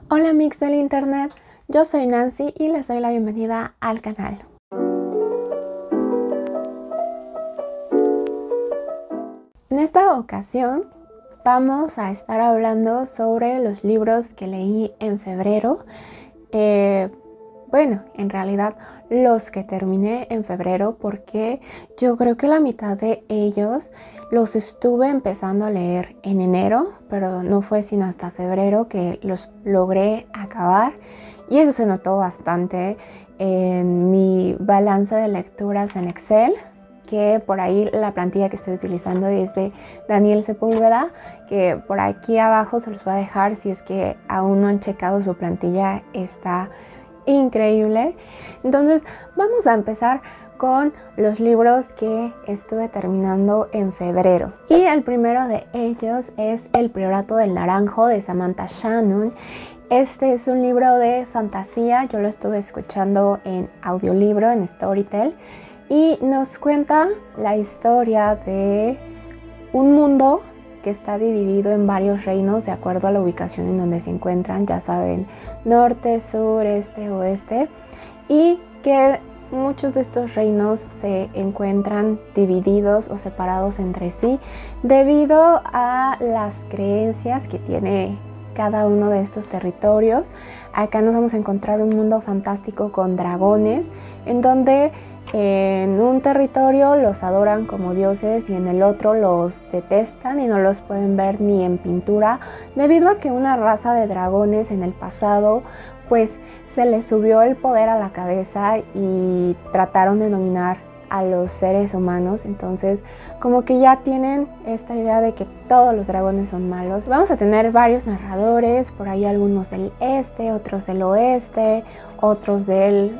Hola mix del internet, yo soy Nancy y les doy la bienvenida al canal. En esta ocasión vamos a estar hablando sobre los libros que leí en febrero. En realidad los que terminé en febrero, porque yo creo que la mitad de ellos los estuve empezando a leer en enero, pero no fue sino hasta febrero que los logré acabar, y eso se notó bastante en mi balanza de lecturas en Excel, que por ahí la plantilla que estoy utilizando es de Daniel Sepúlveda, que por aquí abajo se los voy a dejar si es que aún no han checado su plantilla, está increíble. Entonces vamos a empezar con los libros que estuve terminando en febrero, y el primero de ellos es El Priorato del Naranjo de Samantha Shannon. Este es un libro de fantasía, yo lo estuve escuchando en audiolibro en Storytel, y nos cuenta la historia de un mundo que está dividido en varios reinos de acuerdo a la ubicación en donde se encuentran, ya saben, norte, sur, este, oeste, y que muchos de estos reinos se encuentran divididos o separados entre sí debido a las creencias que tiene cada uno de estos territorios. Acá nos vamos a encontrar un mundo fantástico con dragones, en donde en un territorio los adoran como dioses y en el otro los detestan y no los pueden ver ni en pintura, debido a que una raza de dragones en el pasado pues se les subió el poder a la cabeza y trataron de dominar a los seres humanos. Entonces como que ya tienen esta idea de que todos los dragones son malos. Vamos a tener varios narradores, por ahí algunos del este, otros del oeste, otros del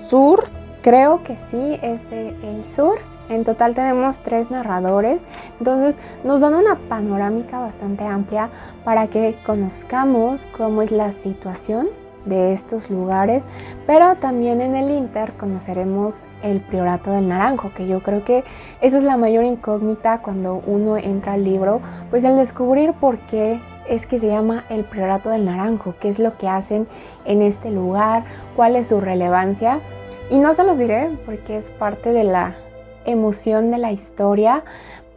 sur. Creo que sí es del sur. En total tenemos 3 narradores, entonces nos dan una panorámica bastante amplia para que conozcamos cómo es la situación de estos lugares, pero también en el Inter conoceremos el Priorato del Naranjo, que yo creo que esa es la mayor incógnita cuando uno entra al libro, pues el descubrir por qué es que se llama el Priorato del Naranjo, qué es lo que hacen en este lugar, cuál es su relevancia. Y no se los diré porque es parte de la emoción de la historia,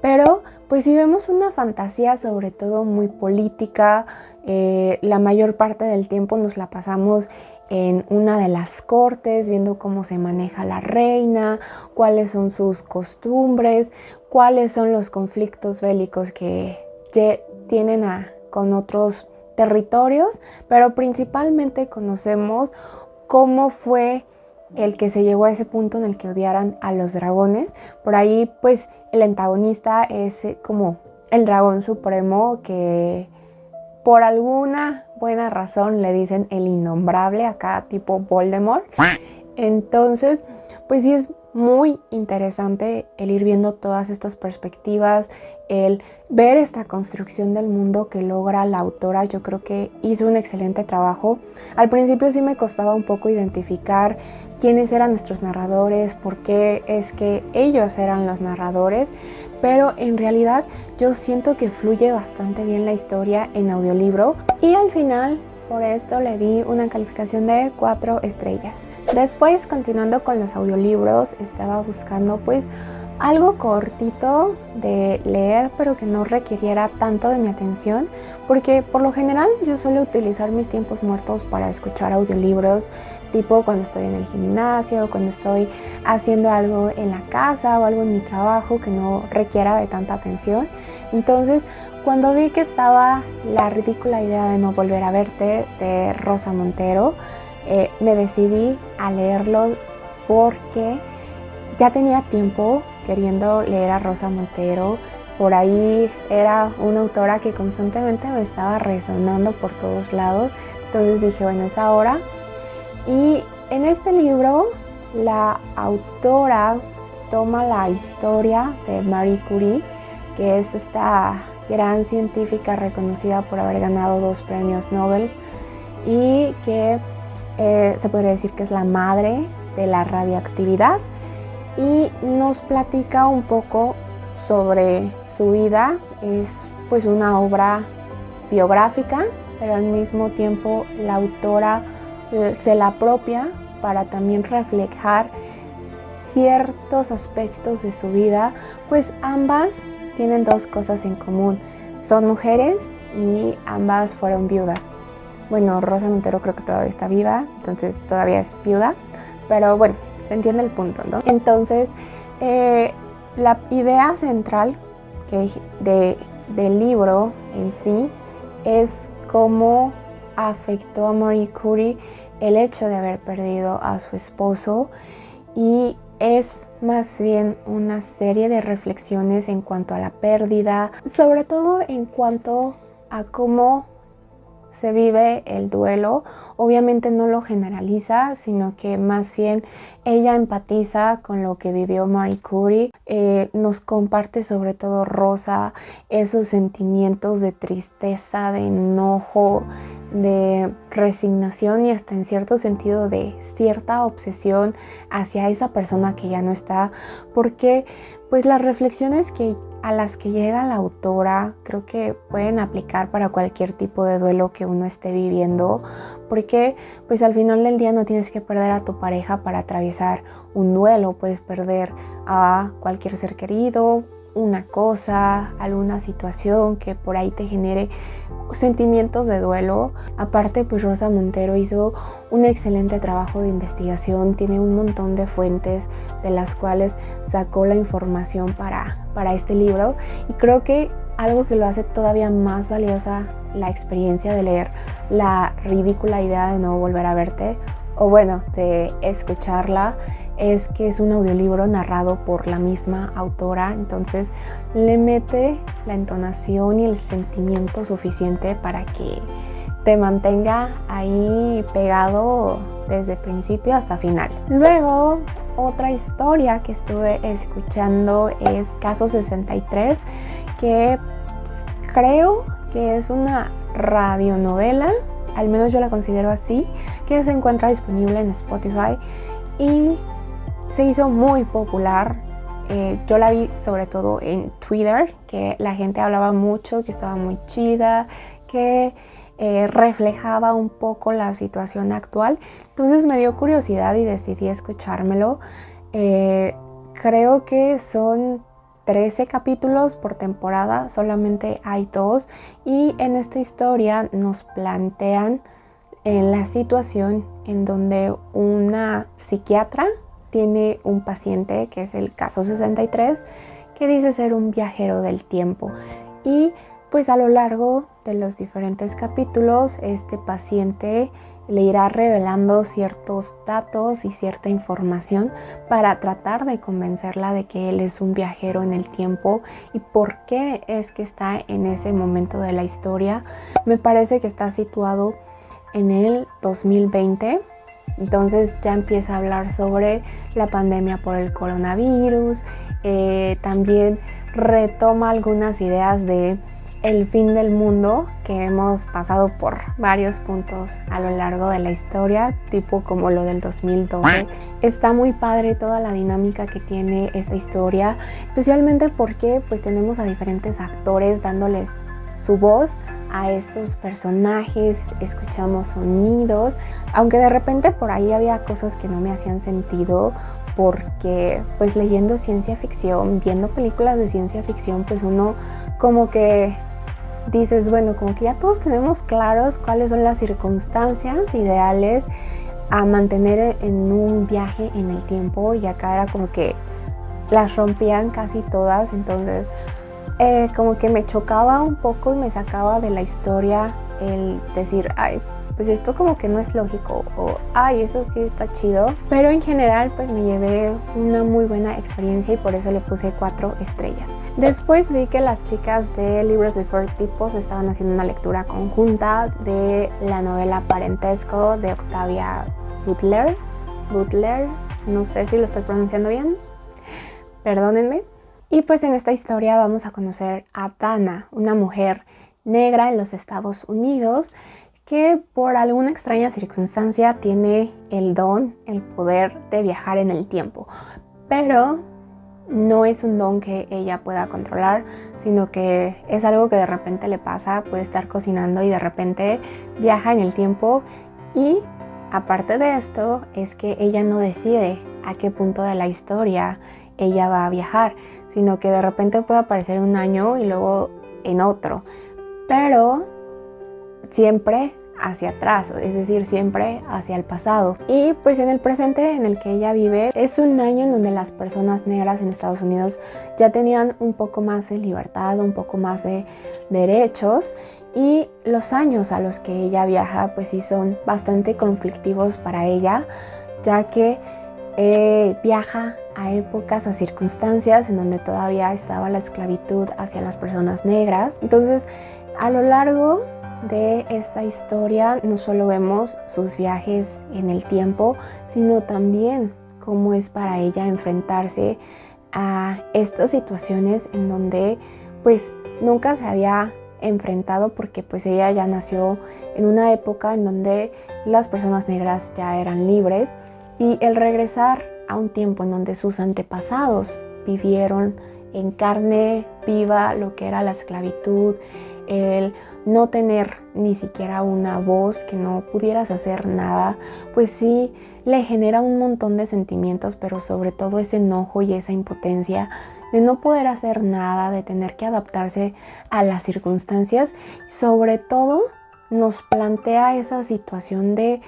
pero pues si vemos una fantasía sobre todo muy política, la mayor parte del tiempo nos la pasamos en una de las cortes, viendo cómo se maneja la reina, cuáles son sus costumbres, cuáles son los conflictos bélicos que tienen con otros territorios, pero principalmente conocemos cómo fue el que se llegó a ese punto en el que odiaran a los dragones. Por ahí pues el antagonista es como el dragón supremo, que por alguna buena razón le dicen el innombrable, acá tipo Voldemort. Entonces pues sí es muy interesante el ir viendo todas estas perspectivas, el ver esta construcción del mundo que logra la autora. Yo creo que hizo un excelente trabajo. Al principio sí me costaba un poco identificar quiénes eran nuestros narradores, por qué es que ellos eran los narradores, pero en realidad yo siento que fluye bastante bien la historia en audiolibro, y al final por esto le di una calificación de 4 estrellas. Después, continuando con los audiolibros, estaba buscando pues algo cortito de leer, pero que no requiriera tanto de mi atención, porque por lo general yo suelo utilizar mis tiempos muertos para escuchar audiolibros, tipo cuando estoy en el gimnasio, cuando estoy haciendo algo en la casa o algo en mi trabajo que no requiera de tanta atención. Entonces, cuando vi que estaba La ridícula idea de no volver a verte de Rosa Montero, me decidí a leerlo porque ya tenía tiempo queriendo leer a Rosa Montero. Por ahí era una autora que constantemente me estaba resonando por todos lados. Entonces dije, bueno, es ahora. Y en este libro la autora toma la historia de Marie Curie, que es esta gran científica reconocida por haber ganado 2 premios Nobel, y que se podría decir que es la madre de la radioactividad, y nos platica un poco sobre su vida. Es pues una obra biográfica, pero al mismo tiempo la autora se la apropia para también reflejar ciertos aspectos de su vida, pues ambas tienen dos cosas en común. Son mujeres y ambas fueron viudas. Bueno, Rosa Montero creo que todavía está viva, entonces todavía es viuda, pero bueno, se entiende el punto, ¿no? Entonces, la idea central del libro en sí es cómo afectó a Marie Curie el hecho de haber perdido a su esposo, y es más bien una serie de reflexiones en cuanto a la pérdida, sobre todo en cuanto a cómo se vive el duelo. Obviamente no lo generaliza, sino que más bien ella empatiza con lo que vivió Marie Curie. Nos comparte sobre todo Rosa esos sentimientos de tristeza, de enojo, de resignación y hasta en cierto sentido de cierta obsesión hacia esa persona que ya no está, porque pues las reflexiones a las que llega la autora creo que pueden aplicar para cualquier tipo de duelo que uno esté viviendo, porque pues al final del día no tienes que perder a tu pareja para atravesar un duelo. Puedes perder a cualquier ser querido, una cosa, alguna situación que por ahí te genere sentimientos de duelo. Aparte, pues Rosa Montero hizo un excelente trabajo de investigación, tiene un montón de fuentes de las cuales sacó la información para este libro, y creo que algo que lo hace todavía más valiosa la experiencia de leer La ridícula idea de no volver a verte, o bueno, de escucharla, es que es un audiolibro narrado por la misma autora, entonces le mete la entonación y el sentimiento suficiente para que te mantenga ahí pegado desde principio hasta final. Luego, otra historia que estuve escuchando es Caso 63, que creo que es una radionovela, al menos yo la considero así, que se encuentra disponible en Spotify y se hizo muy popular. Yo la vi sobre todo en Twitter, que la gente hablaba mucho, que estaba muy chida, que reflejaba un poco la situación actual. Entonces me dio curiosidad y decidí escuchármelo. Creo que son 13 capítulos por temporada, solamente hay 2, y en esta historia nos plantean la situación en donde una psiquiatra tiene un paciente, que es el caso 63, que dice ser un viajero del tiempo, y pues a lo largo de los diferentes capítulos este paciente le irá revelando ciertos datos y cierta información para tratar de convencerla de que él es un viajero en el tiempo y por qué es que está en ese momento de la historia. Me parece que está situado en el 2020, entonces ya empieza a hablar sobre la pandemia por el coronavirus, también retoma algunas ideas de el fin del mundo, que hemos pasado por varios puntos a lo largo de la historia, tipo como lo del 2012. Está muy padre toda la dinámica que tiene esta historia, especialmente porque pues tenemos a diferentes actores dándoles su voz a estos personajes, escuchamos sonidos, aunque de repente por ahí había cosas que no me hacían sentido, porque pues leyendo ciencia ficción, viendo películas de ciencia ficción, pues uno como que dices, bueno, como que ya todos tenemos claros cuáles son las circunstancias ideales a mantener en un viaje en el tiempo, y acá era como que las rompían casi todas, entonces como que me chocaba un poco y me sacaba de la historia el decir, ay, pues esto como que no es lógico, o ay, eso sí está chido, pero en general pues me llevé una muy buena experiencia y por eso le puse 4 estrellas. Después vi que las chicas de Libros Before Tipos estaban haciendo una lectura conjunta de la novela Parentesco de Octavia Butler, no sé si lo estoy pronunciando bien, perdónenme. Y pues en esta historia vamos a conocer a Dana, una mujer negra en los Estados Unidos que por alguna extraña circunstancia tiene el don, el poder de viajar en el tiempo. Pero no es un don que ella pueda controlar, sino que es algo que de repente le pasa. Puede estar cocinando y de repente viaja en el tiempo, y aparte de esto es que ella no decide a qué punto de la historia ella va a viajar, sino que de repente puede aparecer un año y luego en otro, pero siempre hacia atrás, es decir, siempre hacia el pasado. Y pues en el presente en el que ella vive es un año en donde las personas negras en Estados Unidos ya tenían un poco más de libertad, un poco más de derechos, y los años a los que ella viaja pues sí son bastante conflictivos para ella, ya que viaja a épocas, a circunstancias en donde todavía estaba la esclavitud hacia las personas negras. Entonces, a lo largo de esta historia no solo vemos sus viajes en el tiempo, sino también cómo es para ella enfrentarse a estas situaciones en donde pues nunca se había enfrentado, porque pues ella ya nació en una época en donde las personas negras ya eran libres, y el regresar a un tiempo en donde sus antepasados vivieron en carne viva lo que era la esclavitud, el no tener ni siquiera una voz, que no pudieras hacer nada, pues sí le genera un montón de sentimientos, pero sobre todo ese enojo y esa impotencia de no poder hacer nada, de tener que adaptarse a las circunstancias. Sobre todo nos plantea esa situación de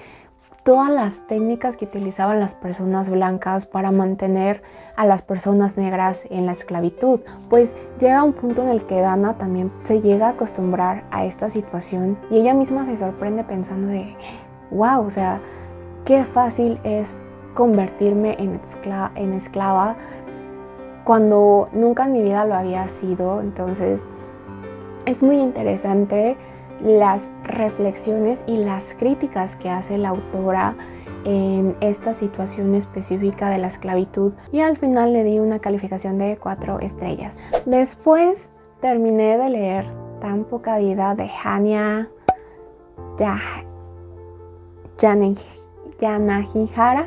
todas las técnicas que utilizaban las personas blancas para mantener a las personas negras en la esclavitud. Pues llega un punto en el que Dana también se llega a acostumbrar a esta situación, y ella misma se sorprende pensando de wow, o sea, qué fácil es convertirme en esclava cuando nunca en mi vida lo había sido. Entonces es muy interesante las reflexiones y las críticas que hace la autora en esta situación específica de la esclavitud, y al final le di una calificación de 4 estrellas. Después terminé de leer Tan poca vida de Hanya Yanagihara.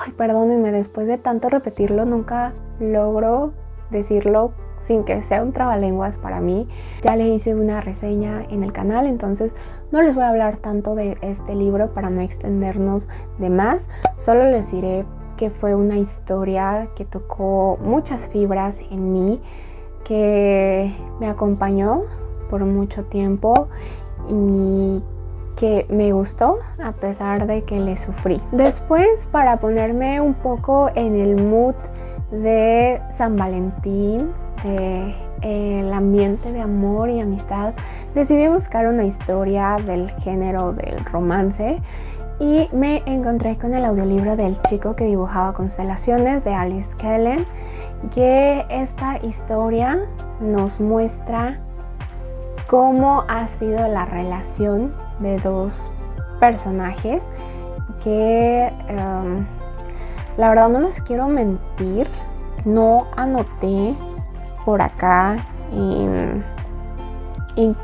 Ay, perdónenme, después de tanto repetirlo nunca logro decirlo sin que sea un trabalenguas para mí. Ya le hice una reseña en el canal, entonces no les voy a hablar tanto de este libro para no extendernos de más. Solo les diré que fue una historia que tocó muchas fibras en mí, que me acompañó por mucho tiempo y que me gustó a pesar de que le sufrí. Después, para ponerme un poco en el mood de San Valentín, el ambiente de amor y amistad, decidí buscar una historia del género del romance, y me encontré con el audiolibro del chico que dibujaba constelaciones de Alice Kellen, que esta historia nos muestra cómo ha sido la relación de dos personajes que la verdad no les quiero mentir, no anoté por acá en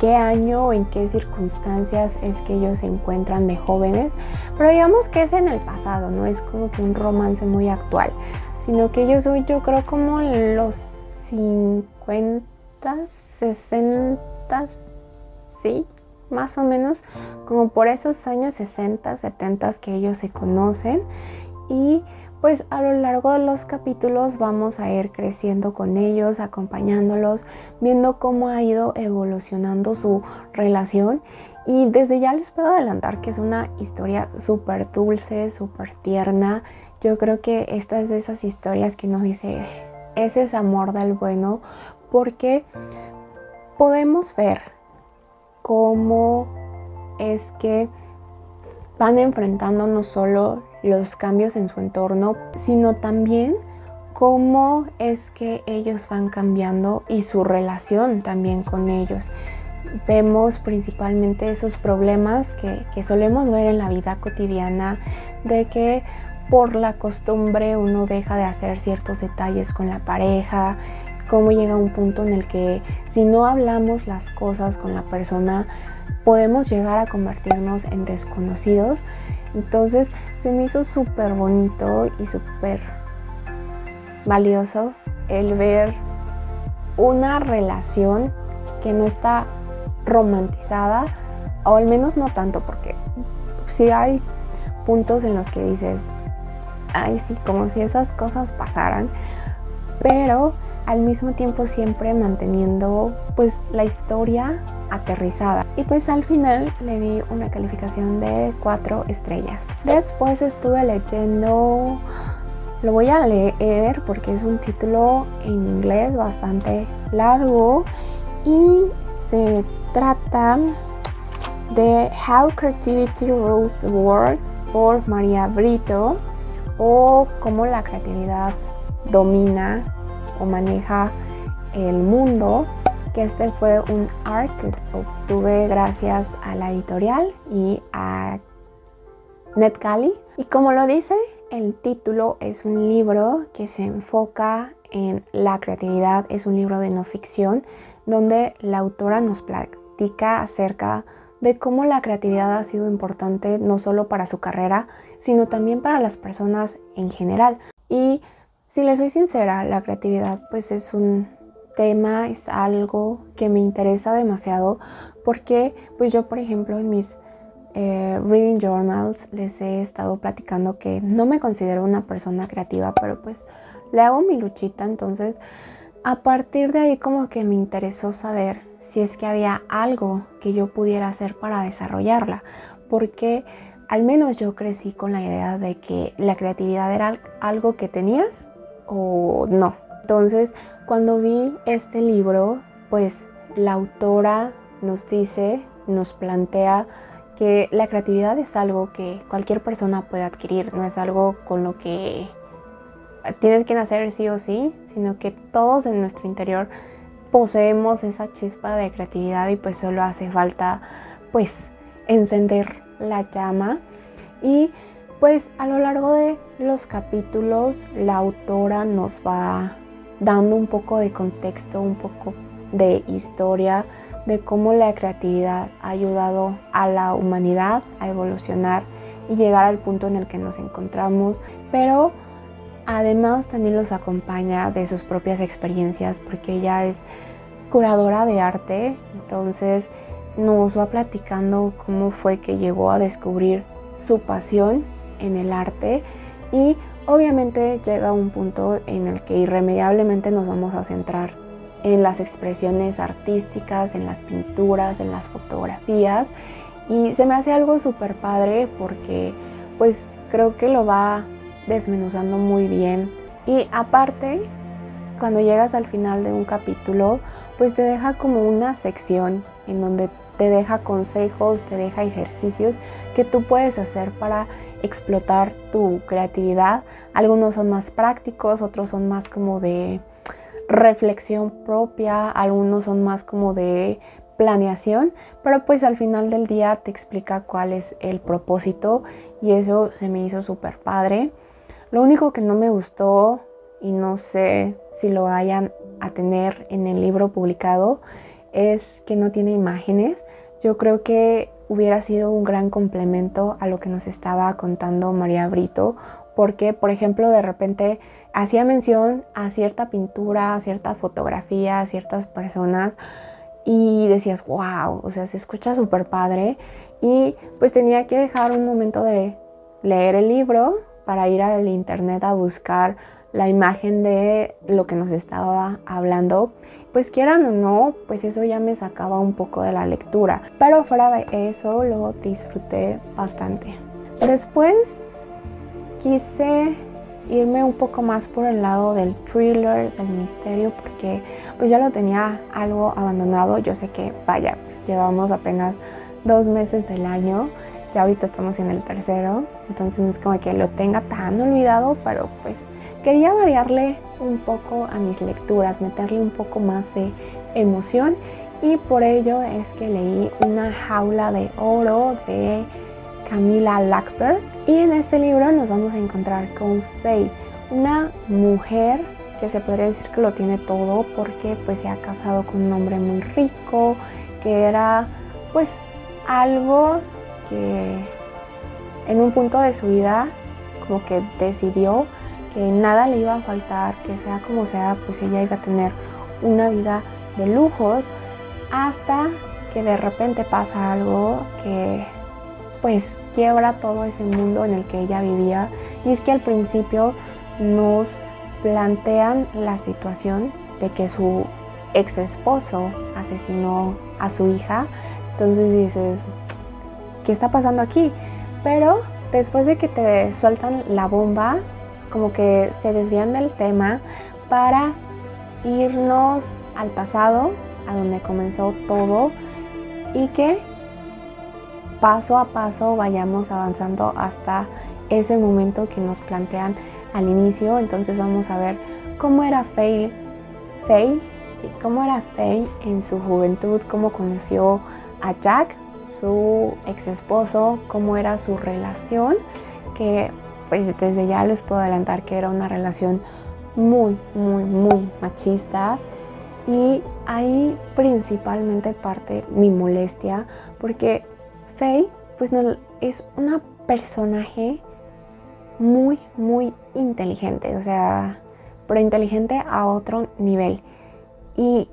qué año o en qué circunstancias es que ellos se encuentran de jóvenes, pero digamos que es en el pasado, no es como que un romance muy actual, sino que ellos son, yo creo, como los 50, 60, sí, más o menos, como por esos años 60, 70 que ellos se conocen. Y pues a lo largo de los capítulos vamos a ir creciendo con ellos, acompañándolos, viendo cómo ha ido evolucionando su relación. Y desde ya les puedo adelantar que es una historia súper dulce, súper tierna. Yo creo que esta es de esas historias que uno dice, ese es amor del bueno, porque podemos ver cómo es que van enfrentando no solo los cambios en su entorno, sino también cómo es que ellos van cambiando y su relación también con ellos. Vemos principalmente esos problemas que solemos ver en la vida cotidiana, de que por la costumbre uno deja de hacer ciertos detalles con la pareja, cómo llega un punto en el que si no hablamos las cosas con la persona, podemos llegar a convertirnos en desconocidos. Entonces se me hizo súper bonito y súper valioso el ver una relación que no está romantizada, o al menos no tanto, porque sí hay puntos en los que dices, ay sí, como si esas cosas pasaran, pero al mismo tiempo siempre manteniendo pues la historia aterrizada. Y pues al final le di una calificación de 4 estrellas. Después estuve leyendo, lo voy a leer porque es un título en inglés bastante largo y se trata de How Creativity Rules the World por Maria Britto, o cómo la creatividad domina o maneja el mundo, que este fue un ARC que obtuve gracias a la editorial y a NetGalley. Y como lo dice el título, es un libro que se enfoca en la creatividad, es un libro de no ficción donde la autora nos platica acerca de cómo la creatividad ha sido importante no solo para su carrera, sino también para las personas en general. Y si les soy sincera, la creatividad pues es un tema, es algo que me interesa demasiado, porque pues yo, por ejemplo, en mis reading journals les he estado platicando que no me considero una persona creativa, pero pues le hago mi luchita. Entonces a partir de ahí como que me interesó saber si es que había algo que yo pudiera hacer para desarrollarla, porque al menos yo crecí con la idea de que la creatividad era algo que tenías o no. Entonces, cuando vi este libro, pues la autora nos dice, nos plantea que la creatividad es algo que cualquier persona puede adquirir, no es algo con lo que tienes que nacer sí o sí, sino que todos en nuestro interior poseemos esa chispa de creatividad y pues solo hace falta pues encender la llama. Y pues a lo largo de los capítulos la autora nos va dando un poco de contexto, un poco de historia de cómo la creatividad ha ayudado a la humanidad a evolucionar y llegar al punto en el que nos encontramos, pero además también los acompaña de sus propias experiencias, porque ella es curadora de arte, entonces nos va platicando cómo fue que llegó a descubrir su pasión en el arte, y obviamente llega un punto en el que irremediablemente nos vamos a centrar en las expresiones artísticas, en las pinturas, en las fotografías, y se me hace algo súper padre porque pues creo que lo va desmenuzando muy bien. Y aparte, cuando llegas al final de un capítulo, pues te deja como una sección en donde te deja consejos, te deja ejercicios que tú puedes hacer para explotar tu creatividad. Algunos son más prácticos, otros son más como de reflexión propia, algunos son más como de planeación, pero pues al final del día te explica cuál es el propósito, y eso se me hizo súper padre. Lo único que no me gustó, y no sé si lo vayan a tener en el libro publicado, es que no tiene imágenes. Yo creo que hubiera sido un gran complemento a lo que nos estaba contando Maria Britto, porque, por ejemplo, de repente hacía mención a cierta pintura, a cierta fotografía, a ciertas personas, y decías, wow, o sea, se escucha súper padre, y pues tenía que dejar un momento de leer el libro para ir al internet a buscar la imagen de lo que nos estaba hablando. Pues quieran o no, pues eso ya me sacaba un poco de la lectura, pero fuera de eso lo disfruté bastante. Después quise irme un poco más por el lado del thriller, del misterio, porque pues ya lo tenía algo abandonado. Yo sé que, vaya, pues llevamos apenas 2 meses del año, ya ahorita estamos en el tercero, entonces no es como que lo tenga tan olvidado, pero pues quería variarle un poco a mis lecturas, meterle un poco más de emoción, y por ello es que leí Una jaula de oro de Camilla Lackberg. Y en este libro nos vamos a encontrar con Faye, una mujer que se podría decir que lo tiene todo, porque pues se ha casado con un hombre muy rico, que era pues algo que en un punto de su vida como que decidió que nada le iba a faltar, que sea como sea, pues ella iba a tener una vida de lujos, hasta que de repente pasa algo que pues quiebra todo ese mundo en el que ella vivía. Y es que al principio nos plantean la situación de que su ex esposo asesinó a su hija. Entonces dices, ¿qué está pasando aquí? Pero después de que te sueltan la bomba, como que se desvían del tema para irnos al pasado, a donde comenzó todo, y que paso a paso vayamos avanzando hasta ese momento que nos plantean al inicio. Entonces vamos a ver cómo era Faye en su juventud, cómo conoció a Jack, su ex esposo, cómo era su relación, que pues desde ya les puedo adelantar que era una relación muy machista. Y ahí principalmente parte mi molestia, porque Faye pues no, es una personaje muy inteligente, o sea, pero inteligente a otro nivel. Y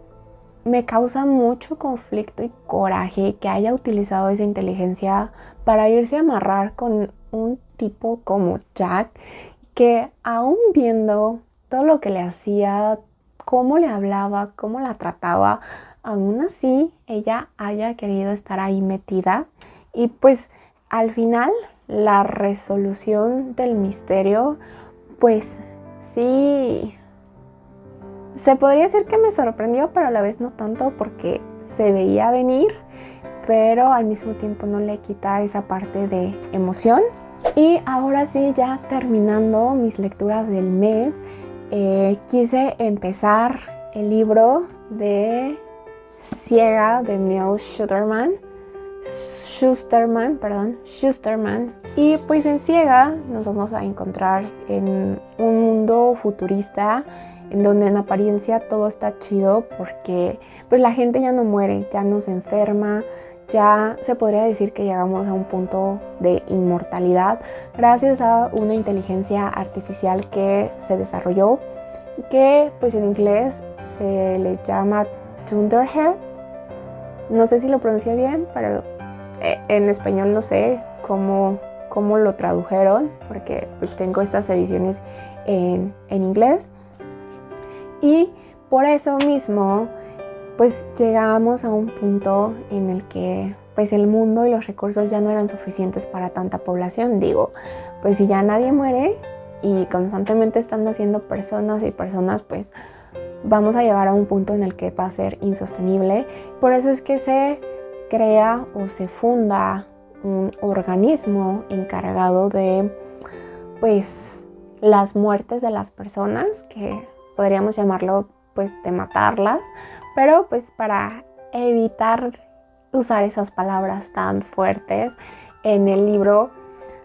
me causa mucho conflicto y coraje que haya utilizado esa inteligencia para irse a amarrar con un tipo como Jack, que aún viendo todo lo que le hacía, cómo le hablaba, cómo la trataba, aún así ella haya querido estar ahí metida. Y pues al final la resolución del misterio, pues sí, se podría decir que me sorprendió, pero a la vez no tanto, porque se veía venir, pero al mismo tiempo no le quita esa parte de emoción. Y ahora sí, ya terminando mis lecturas del mes, quise empezar el libro de Ciega de Neil Shusterman. Y pues en Ciega nos vamos a encontrar en un mundo futurista en donde en apariencia todo está chido, porque pues la gente ya no muere, ya no se enferma, ya se podría decir que llegamos a un punto de inmortalidad gracias a una inteligencia artificial que se desarrolló, que pues en inglés se le llama Thunderhead. No sé si lo pronuncié bien, pero en español no sé cómo lo tradujeron, porque pues tengo estas ediciones en inglés. Y por eso mismo pues llegamos a un punto en el que pues el mundo y los recursos ya no eran suficientes para tanta población. Digo, pues si ya nadie muere y constantemente están naciendo personas y personas, pues vamos a llegar a un punto en el que va a ser insostenible. Por eso es que se crea o se funda un organismo encargado de pues las muertes de las personas, que podríamos llamarlo pues de matarlas, pero pues para evitar usar esas palabras tan fuertes, en el libro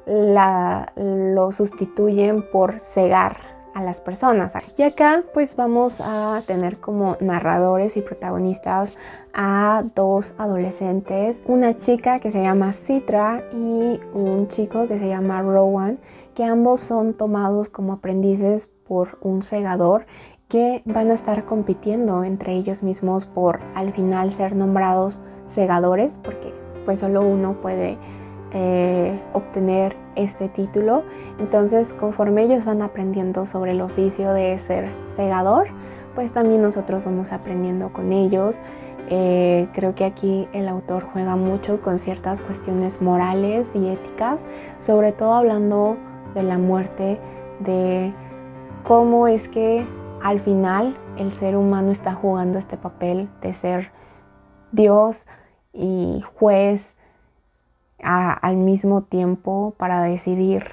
lo sustituyen por cegar a las personas. Y acá pues vamos a tener como narradores y protagonistas a dos adolescentes, una chica que se llama Citra y un chico que se llama Rowan, que ambos son tomados como aprendices por un segador, que van a estar compitiendo entre ellos mismos por al final ser nombrados segadores, porque pues solo uno puede obtener este título. Entonces conforme ellos van aprendiendo sobre el oficio de ser segador, pues también nosotros vamos aprendiendo con ellos. Creo que aquí el autor juega mucho con ciertas cuestiones morales y éticas, sobre todo hablando de la muerte, de cómo es que al final el ser humano está jugando este papel de ser Dios y juez al mismo tiempo para decidir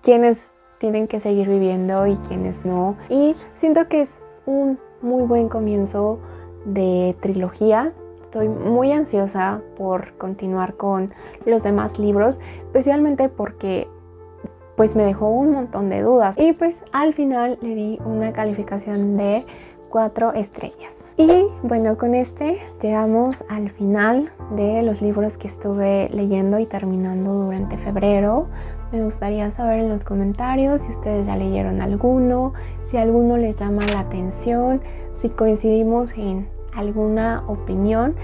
quiénes tienen que seguir viviendo y quiénes no. Y siento que es un muy buen comienzo de trilogía. Estoy muy ansiosa por continuar con los demás libros, especialmente porque pues me dejó un montón de dudas. Y pues al final le di una calificación de 4 estrellas. Y bueno, con este llegamos al final de los libros que estuve leyendo y terminando durante febrero. Me gustaría saber en los comentarios si ustedes ya leyeron alguno, si alguno les llama la atención, si coincidimos en alguna opinión.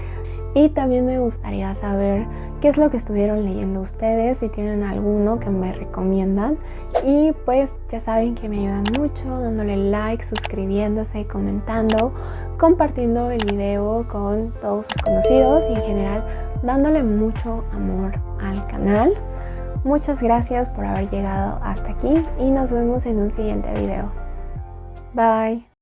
Y también me gustaría saber qué es lo que estuvieron leyendo ustedes, si tienen alguno que me recomiendan. Y pues ya saben que me ayudan mucho dándole like, suscribiéndose, comentando, compartiendo el video con todos sus conocidos y en general dándole mucho amor al canal. Muchas gracias por haber llegado hasta aquí y nos vemos en un siguiente video. Bye.